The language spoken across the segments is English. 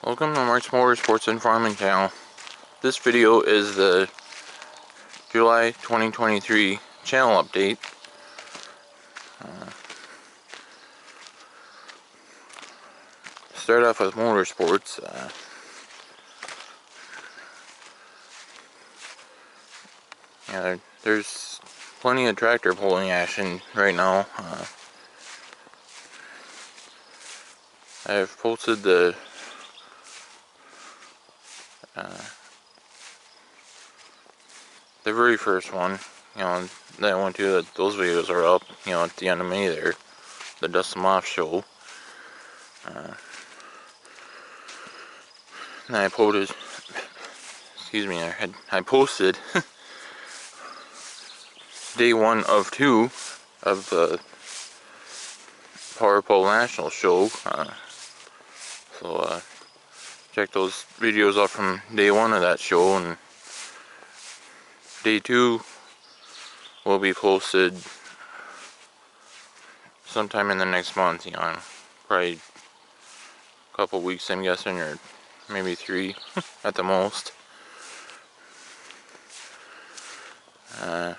Welcome to Mark's Motorsports and Farming channel. This video is the July 2023 channel update. Start off with motorsports. There's plenty of tractor pulling action right now. I've posted the very first one, that one too. That those videos are up, at the end of May there, the Dust 'Em Off show. And I posted, I posted day 1 of 2 of the Power Pole National show. So check those videos out from day 1 of that show, and day 2 will be posted sometime in the next month, probably a couple weeks, I'm guessing, or maybe 3 at the most. And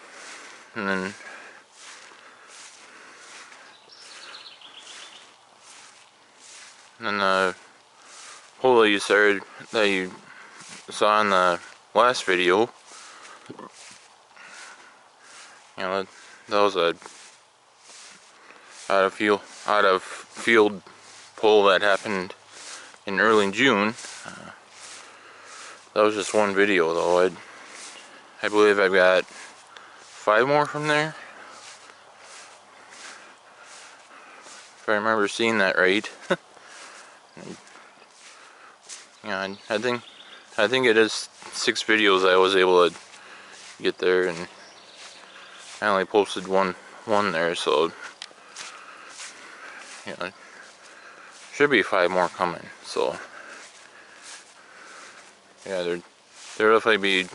then the pole that you saw in the last video, that was a out of field pole that happened in early June. That was just one video though. I believe I've got 5 more from there, if I remember seeing that right. I think it is 6 videos I was able to get there, and I only posted one there, so should be 5 more coming. So yeah, there'll definitely be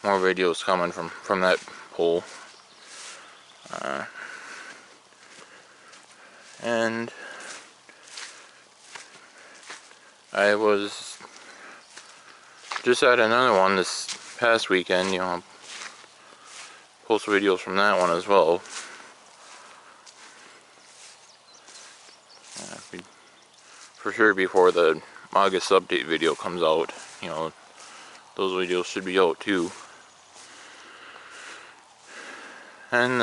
more videos coming from that pole. And I was just at another one this past weekend, post videos from that one as well. For sure before the August update video comes out, those videos should be out too. And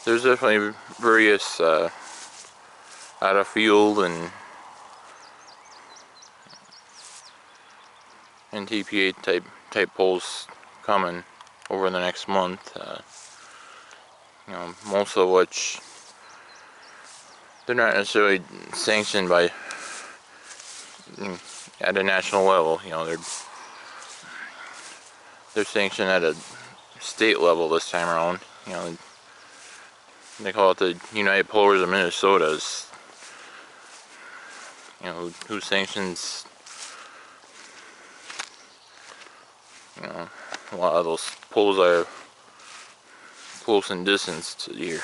there's definitely various out of field and TPA type poles coming over the next month. Most of which they're not necessarily sanctioned by at a national level. They're sanctioned at a state level this time around. They call it the United Pullers of Minnesota's. Who sanctions a lot of those poles are close in distance to here,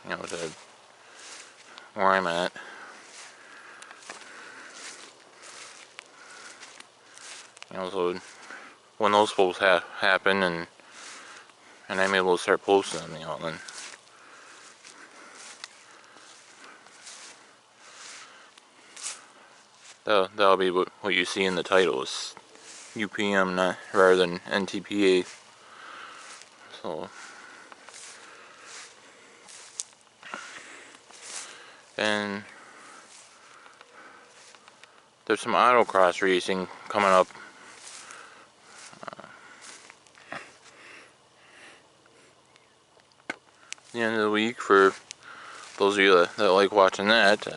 to where I'm at. So when those poles happen and I'm able to start posting them, then that'll be what you see in the title is UPM, rather than NTPA. So, and there's some autocross racing coming up. The end of the week, for those of you that like watching that.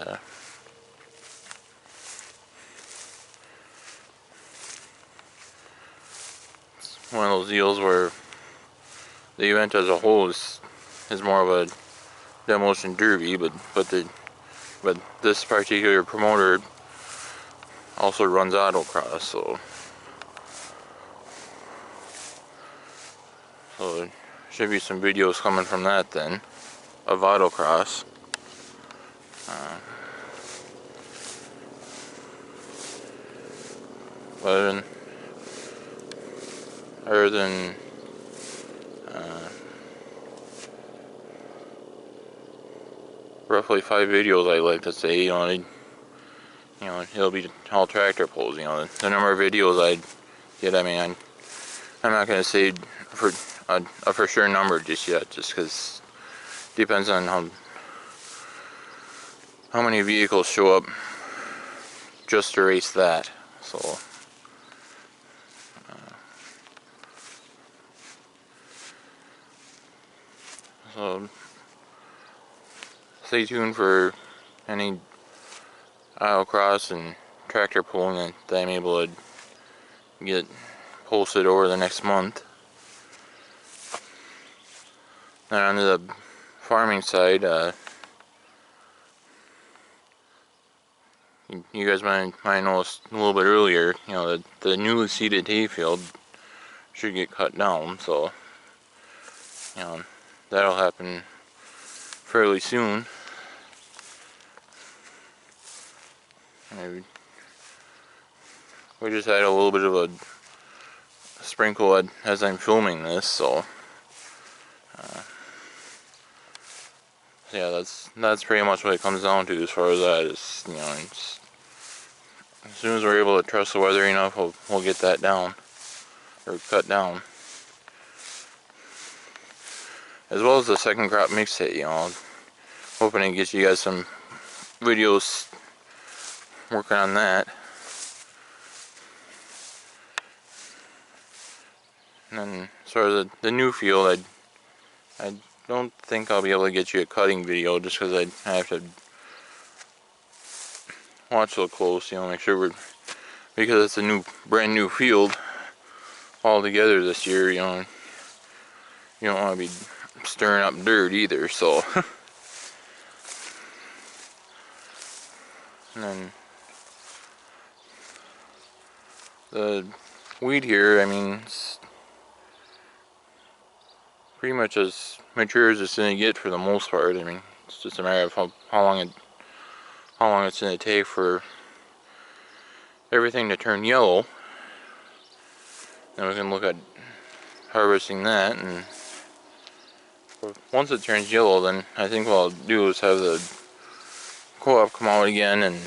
It's one of those deals where the event as a whole is more of a demolition derby, but this particular promoter also runs autocross, so there should be some videos coming from that then. of autocross. But other than roughly 5 videos, I like to say, it'll be all tractor pulls. The number of videos I get, I mean, I'm not gonna say for a for sure number just yet, just because depends on how many vehicles show up just to race that. So stay tuned for any autocross and tractor pulling that I'm able to get posted over the next month. Then on the farming side, you guys might notice a little bit earlier, the newly seeded hayfield should get cut down, so that'll happen fairly soon. We just had a little bit of a sprinkle as I'm filming this, so yeah, that's pretty much what it comes down to as far as that is. As soon as we're able to trust the weather enough, we'll get that down, or cut down. As well as the second crop mix hit, hoping to get you guys some videos working on that. And then as far as the new field, I don't think I'll be able to get you a cutting video, just because I have to watch so close, make sure because it's a brand new field altogether this year, you don't want to be stirring up dirt either, so. And then the weed here, I mean, it's pretty much as mature as it's going to get for the most part. I mean, it's just a matter of how long it's going to take for everything to turn yellow. Then we can look at harvesting that, and once it turns yellow, then I think what I'll do is have the co-op come out again and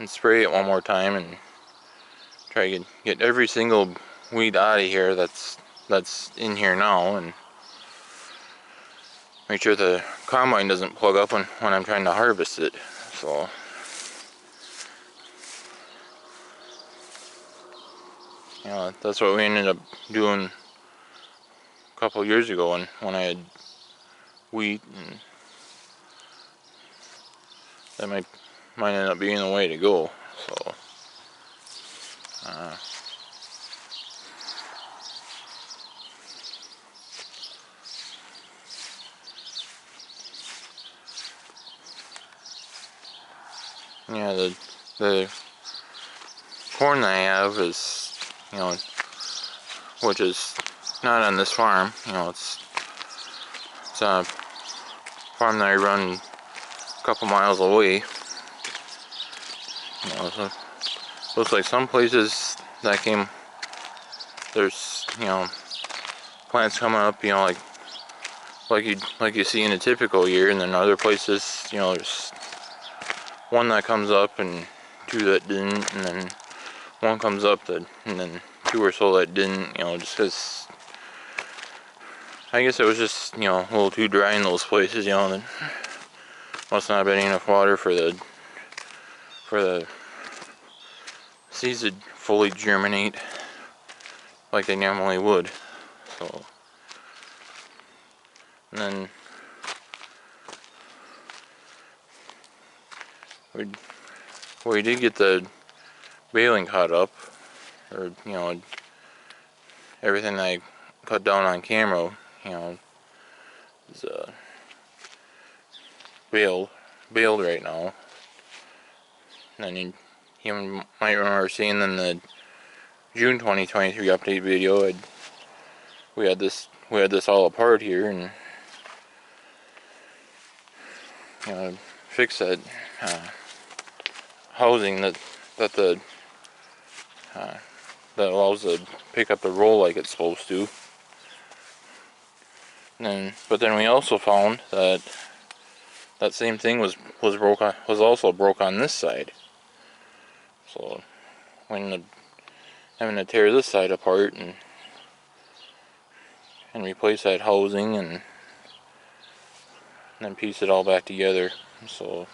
spray it one more time and try to get every single weed out of here that's in here now, and make sure the combine doesn't plug up when I'm trying to harvest it. So that's what we ended up doing a couple years ago when I had wheat, and that might end up being the way to go. So yeah, the corn that I have is, which is not on this farm. It's a farm that I run a couple miles away. So looks like some places that there's plants coming up, like you see in a typical year, and then other places, there's one that comes up and 2 that didn't, and then 1 comes up and then 2 or so that didn't, just because I guess it was just, a little too dry in those places, there must not have been enough water for the seeds to fully germinate like they normally would. So, and then we did get the baling cut up, or everything that I cut down on camera, is baled right now. And you might remember seeing in the June 2023 update video, we had this all apart here, and fix that housing that the that allows the pickup to roll like it's supposed to. But then we also found that that same thing was also broke on this side. So when having to tear this side apart and replace that housing and then piece it all back together. So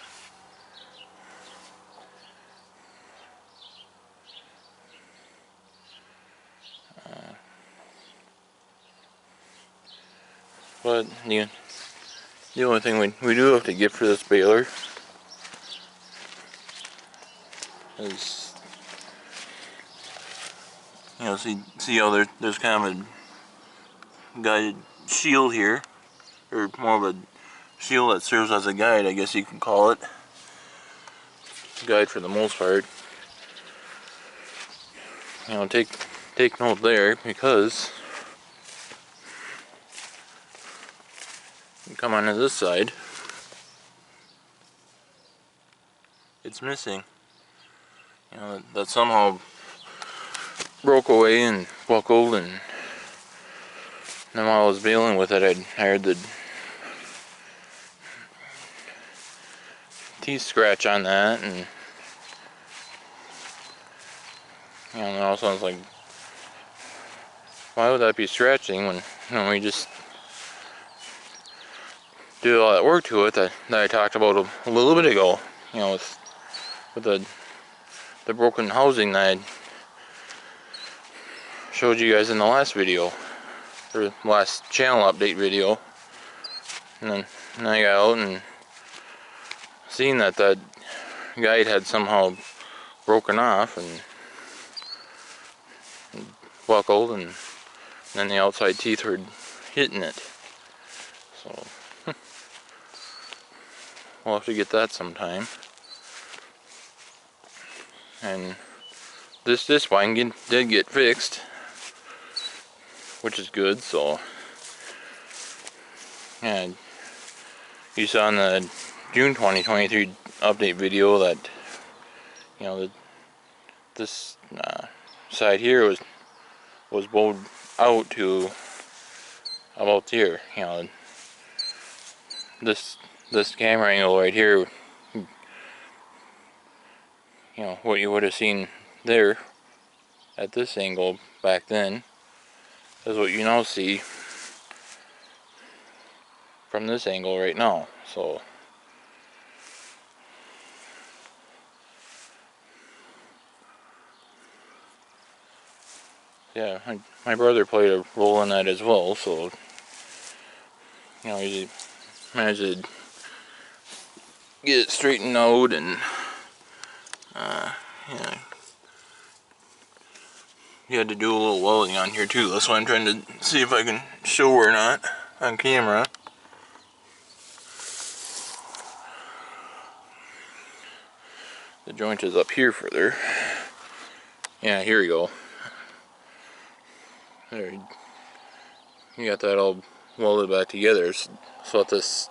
but the only thing we do have to get for this baler is, see how there's kind of a guided shield here, or more of a shield that serves as a guide, I guess you can call it. Guide for the most part. Take note there, because you come onto this side, it's missing. That somehow broke away and buckled, and then while I was baling with it, I heard the teeth scratch on that, and it all sounds like, why would that be scratching when we just did all that work to it that I talked about a little bit ago, with the broken housing that I showed you guys in the last video, or last channel update video. And then I got out and seen that guide had somehow broken off and buckled, and then the outside teeth were hitting it. So we'll have to get that sometime. And this spine did get fixed, which is good. So yeah, you saw in the June 2023 update video that this side here was bowed out to about here. This camera angle right here, what you would have seen there at this angle back then is what you now see from this angle right now. So yeah, my brother played a role in that as well, so he managed to get it straightened out, and yeah, he had to do a little welding on here too. That's why I'm trying to see if I can show or not on camera. The joint is up here further. Yeah, here we go. There, you got that all welded back together. So that this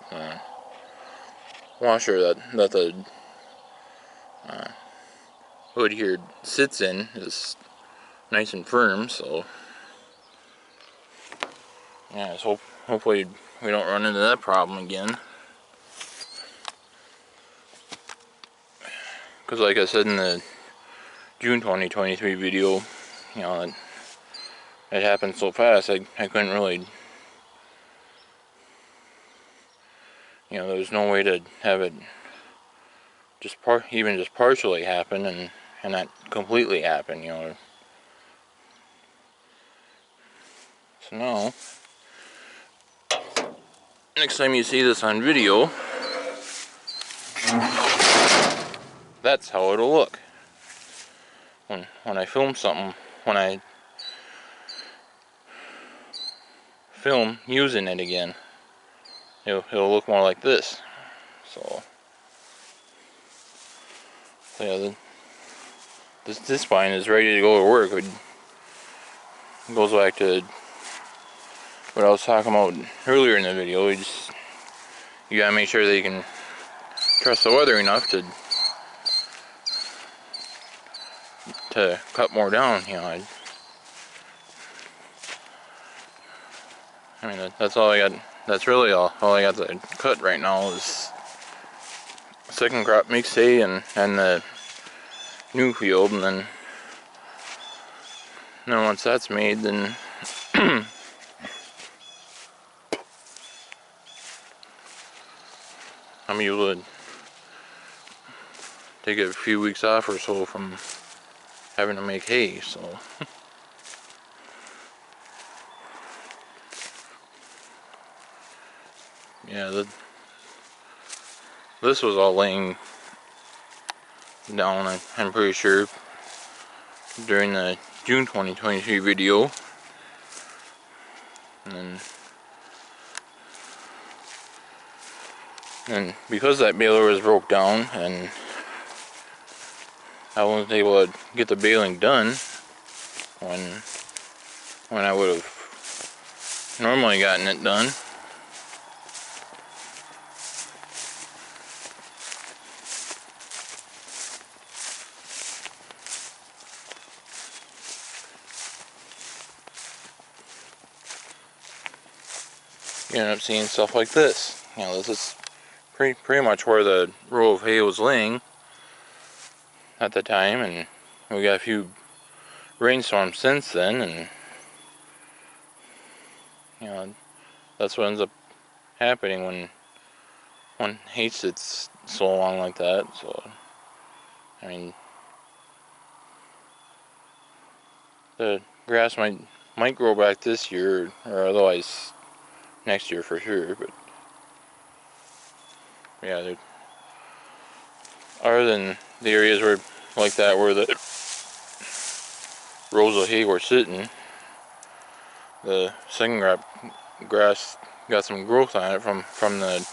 washer that the hood here sits in is nice and firm. So yeah, so hopefully we don't run into that problem again. Because like I said in the June 2023 video, it happened so fast I couldn't really, there was no way to have it even just partially happen and not completely happen, So now, next time you see this on video, that's how it'll look. When I film something, when I film using it again, it'll look more like this. So yeah, this spine is ready to go to work. It goes back to what I was talking about earlier in the video. You gotta make sure that you can trust the weather enough to cut more down. You know, I mean that's all I got. That's really all I got to cut right now is second crop mix hay and the new field, and then once that's made, then I'm able to take a few weeks off or so from having to make hay. So yeah, this was all laying down, I'm pretty sure, during the June 2023 video. And because that baler was broke down and I wasn't able to get the baling done when I would have normally gotten it done, you end up seeing stuff like this. You know, this is pretty much where the row of hay was laying at the time, and we got a few rainstorms since then, and you know, that's what ends up happening when hay sits so long like that. So I mean, the grass might grow back this year, or otherwise next year for sure. But yeah, other than the areas where like that where the rows of hay were sitting, the second crop grass got some growth on it from the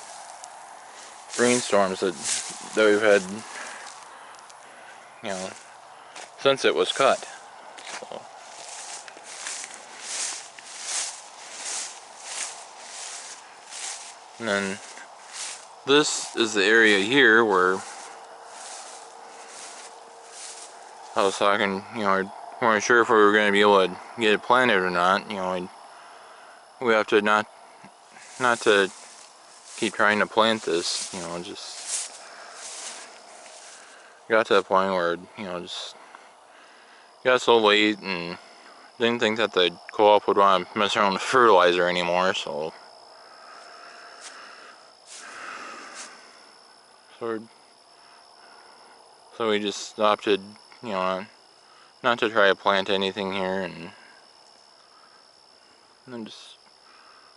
rainstorms that we've had, you know, since it was cut. So, and then this is the area here where I was talking, you know, we weren't sure if we were going to be able to get it planted or not. You know, we have to not to keep trying to plant this, you know, just got to the point where, you know, just got so late and didn't think that the co-op would want to mess around with fertilizer anymore, so we just opted, you know, not to try to plant anything here, and then just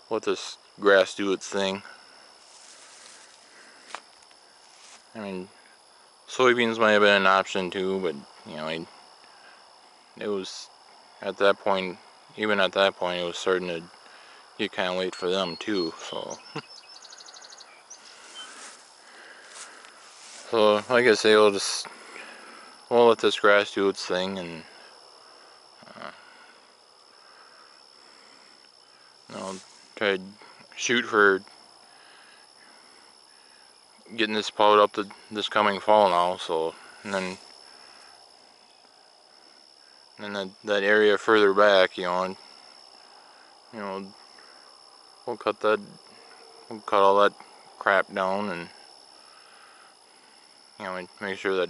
let this grass do its thing. I mean, soybeans might have been an option too, but you know, it was at that point, even at that point, it was starting to get kind of late for them too. So, so like I say, we'll let this grass do its thing, and you know, try to shoot for getting this plowed up this coming fall now. So, and then that area further back, you know, we'll cut all that crap down, and you know, make sure that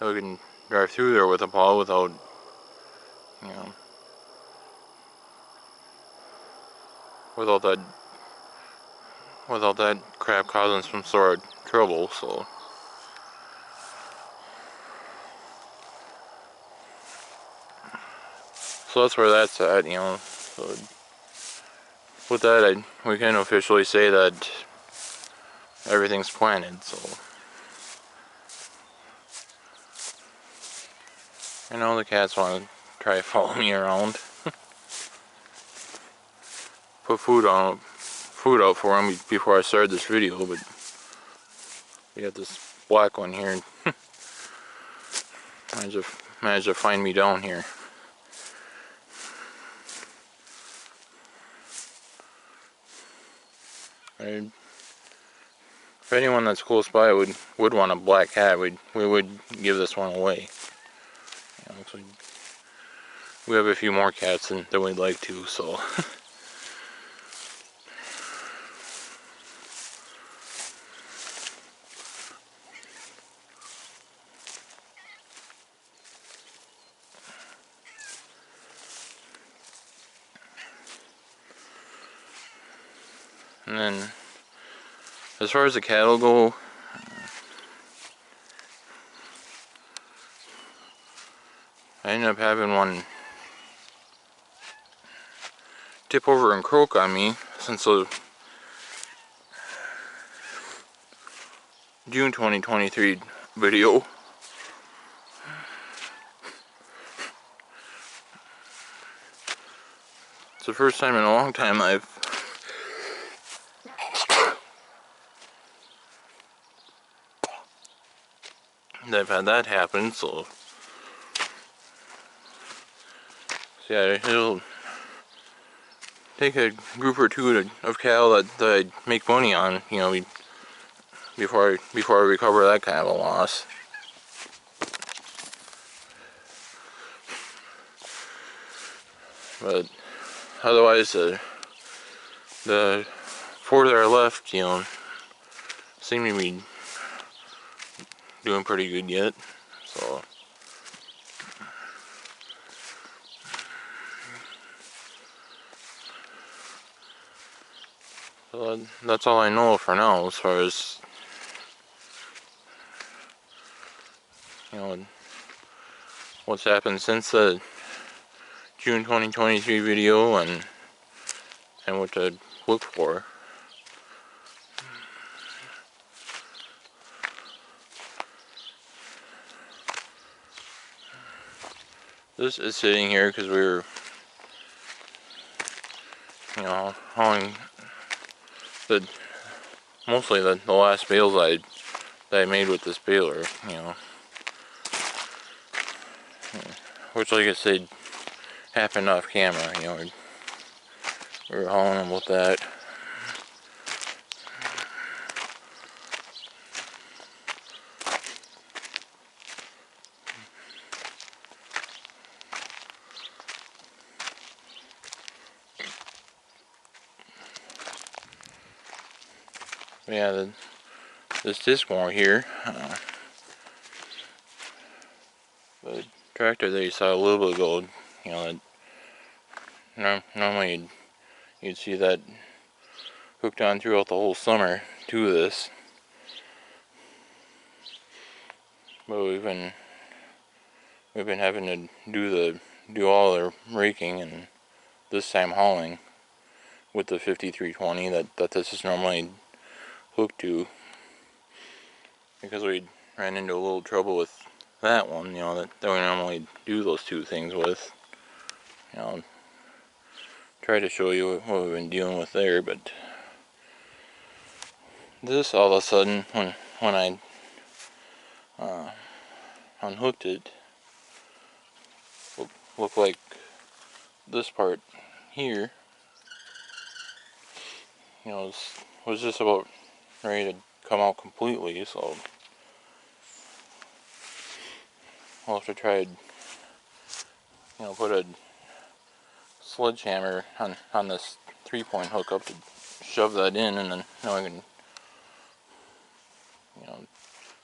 we can drive through there with a plow without, you know, without that crap causing some sort of trouble. So that's where that's at, you know. So with that, we can officially say that everything's planted. So I know the cats want to try to follow me around. Put food out for them before I started this video, but we got this black one here. Managed to find me down here. If anyone that's close by would want a black cat, we would give this one away. You know, so we have a few more cats than we'd like to, so. And then, as far as the cattle go, I ended up having one tip over and croak on me since the June 2023 video. It's the first time in a long time I've had that happen, so yeah, it'll take a group or two of cattle that I'd make money on, you know, before I recover that kind of a loss. But otherwise, the four that are left, you know, seem to be doing pretty good yet. So that's all I know for now, as far as, you know, what's happened since the June 2023 video and what to look for. This is sitting here because we were, you know, hauling mostly the last bales that I made with this baler, you know, which, like I said, happened off camera. You know, we were hauling them with that. Yeah, this disc mower here, the tractor that you saw a little bit ago, you know, normally you'd see that hooked on throughout the whole summer to this, but we've been having to do all the raking and this time hauling with the 5320 that this is normally hooked to, because we ran into a little trouble with that one, you know, that we normally do those two things with. You know, try to show you what we've been dealing with there, but this all of a sudden, when I unhooked it, looked like this part here, you know, was just about ready to come out completely, so I'll have to try to, you know, put a sledgehammer on this 3-point hookup to shove that in, and then now I can, you know,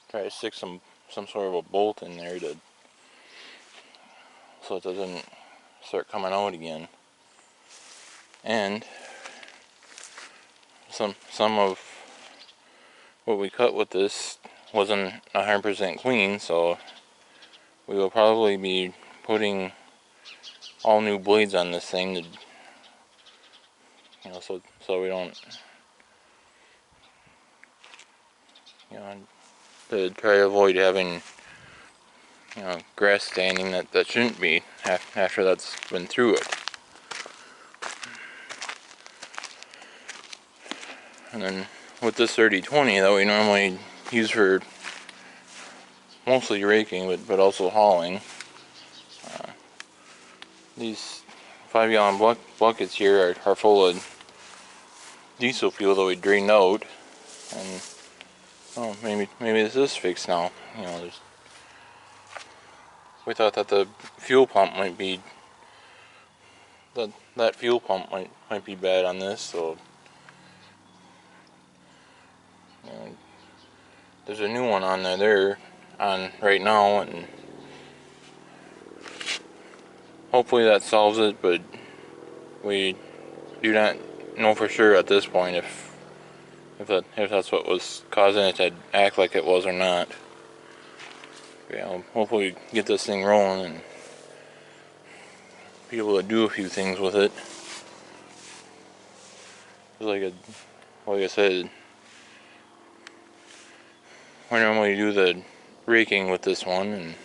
try to stick some sort of a bolt in there so it doesn't start coming out again. And some of what we cut with this wasn't 100% clean, so we will probably be putting all new blades on this thing to, you know, so we don't, you know, to try to avoid having, you know, grass standing that shouldn't be after that's been through it. And then with this 3020 that we normally use for mostly raking, but also hauling, these 5-gallon buckets here are full of, diesel fuel that we drained out, and oh, maybe this is fixed now. You know, we thought that the fuel pump might be that fuel pump might be bad on this, so you know, there's a new one on there on right now, and hopefully that solves it, but we do not know for sure at this point if that's what was causing it to act like it was or not. Yeah, hopefully get this thing rolling and be able to do a few things with it. Like I said, we normally do the raking with this one, and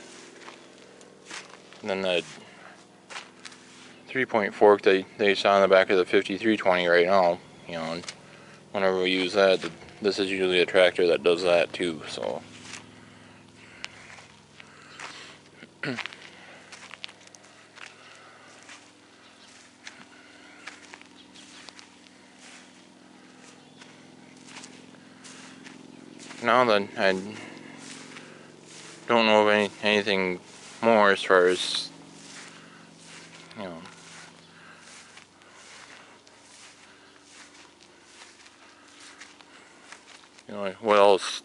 then the 3-point fork they saw on the back of the 5320 right now. You know, and whenever we use that, this is usually a tractor that does that too. So. Now that I don't know of anything more as far as, you know, what else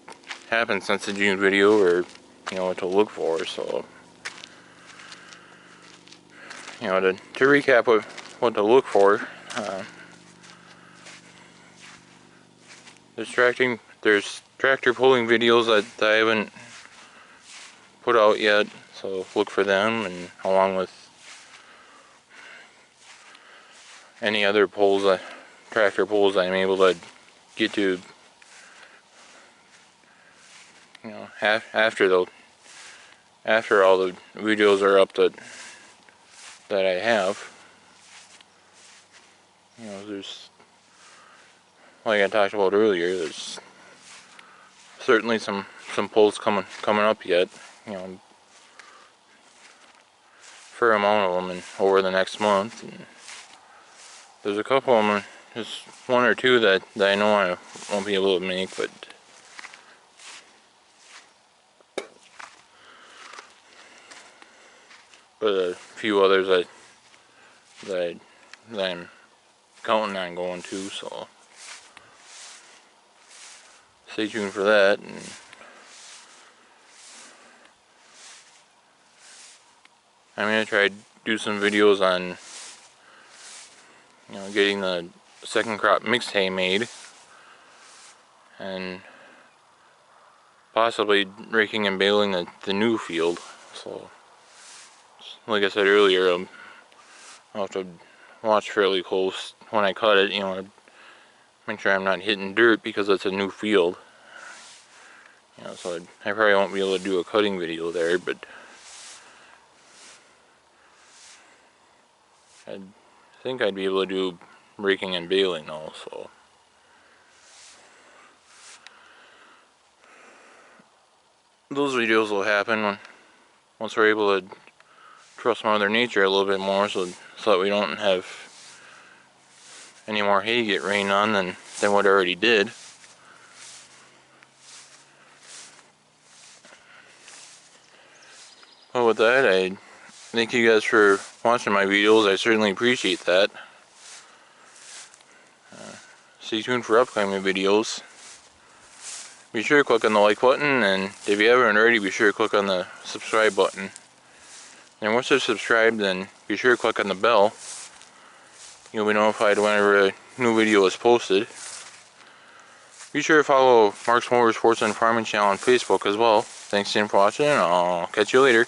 happened since the June video, or you know what to look for. So, you know, to recap what to look for, there's tractor pulling videos that I haven't put out yet, so look for them, and along with any other pulls, tractor pulls I'm able to get to, you know, after all the videos are up that I have. You know, there's, like I talked about earlier, there's certainly some pulls coming up yet. You know, fair amount of them over the next month. And there's a couple of them, just one or two that I know I won't be able to make, but a few others that I'm counting on going to. So stay tuned for that. And I'm gonna try to do some videos on, you know, getting the second crop mixed hay made, and possibly raking and baling the new field. So, like I said earlier, I'll have to watch fairly close when I cut it, you know, make sure I'm not hitting dirt because it's a new field. You know, so I probably won't be able to do a cutting video there, but I think I'd be able to do raking and baling though, so. Those videos will happen once we're able to trust Mother Nature a little bit more, so that we don't have any more hay get rained on than what it already did. Well, with that, I thank you guys for watching my videos. I certainly appreciate that. Stay tuned for upcoming videos. Be sure to click on the like button, and if you haven't already, be sure to click on the subscribe button. And once you're subscribed, then be sure to click on the bell. You'll be notified whenever a new video is posted. Be sure to follow Mark's Motorsports and Farming channel on Facebook as well. Thanks again for watching, and I'll catch you later.